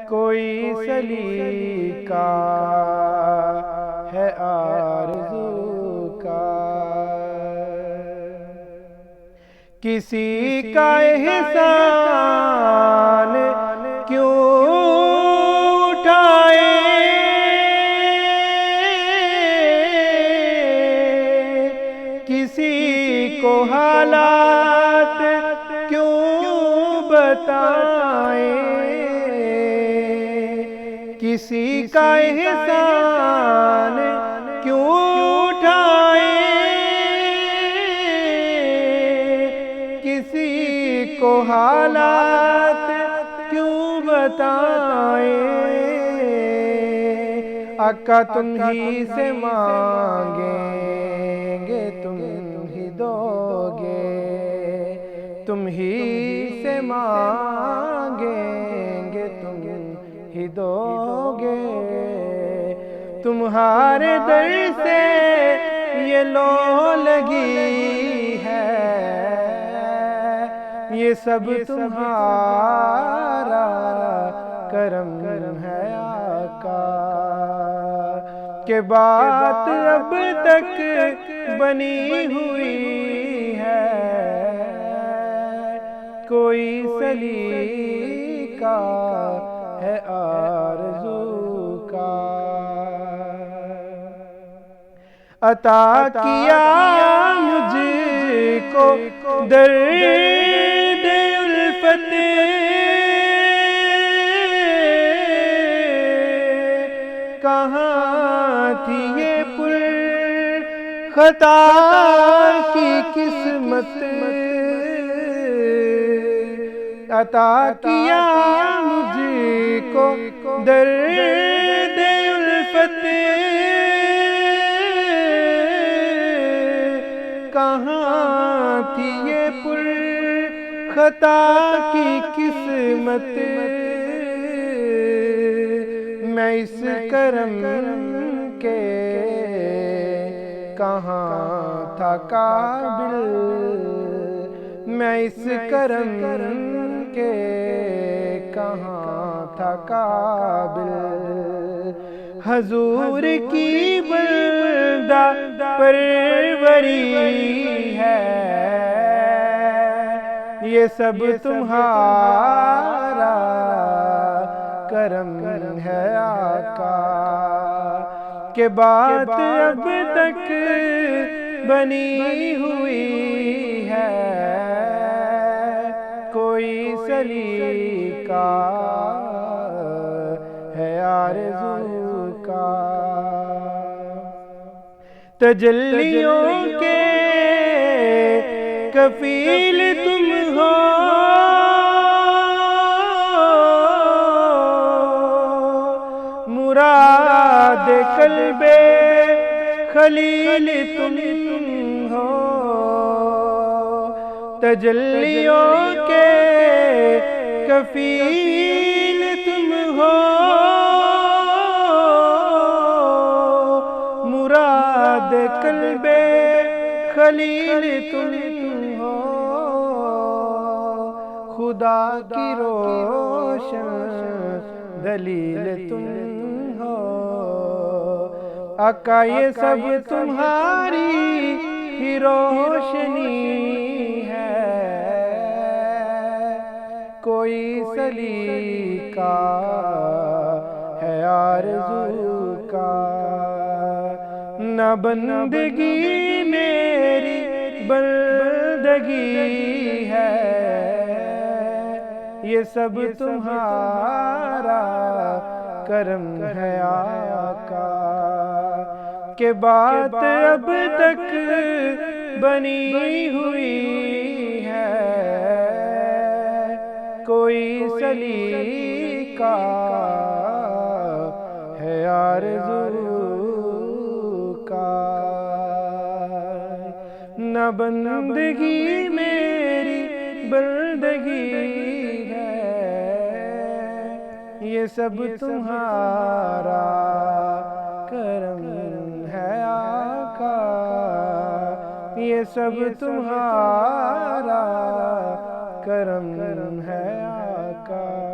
کوئی سلیقہ ہے آرزو کا، کسی کا احسان کیوں اٹھائے، کسی کو حالات کیوں بتائیں، کسی کا احسان کیوں اٹھائیں، کسی کو حالات کیوں بتائیں۔ آقا تم ہی سے مانگیں گے تم ہی دو گے، تم ہی سے مانگیں گے تم ہی دو گے، تمہارے در سے یہ لو لگی ہے، یہ سب تمہارا کرم ہے آقا، کہ بات اب تک بنی ہوئی ہے، کوئی سلیقہ ہے آرزو کا، عطا کیا مجھ کو درد الفت، کہاں تھی یہ پر خطا کی قسمت، عطا کیا مجھ کو درد الفت، کہاں تھی یہ پر خطا کی قسمت، میں اس کرم کے کہاں تھا قابل، میں اس کرم کے کہاں تھا قابل، حضور کی بندہ پروری ہے، یہ سب تمہارا کرم ہے آقا، کہ بات اب تک بنی ہوئی ہے، کوئی سلیقہ ہے آرزو کا، تجلیوں کے کفیل تم ہو، مراد قلب خلیل تم ہو، تجلیوں کے کفیل تم ہو، مراد قلب خلیل تم ہو، خدا کی روشن دلیل تم ہو، آقا یہ سب تمہاری ہی روشنی ہے، کوئی سلیقہ ہے آرزو کا، نہ بندگی میری بندگی ہے، یہ سب تمہارا کرم ہے آقا، کہ بات اب تک بنی ہوئی ہے، کوئی سلیقہ ہے آرزو کا، نہ بندگی میری بندگی ہے، یہ سب تمہارا کرم ہے آقا، یہ سب تمہارا کرم ہے آقا۔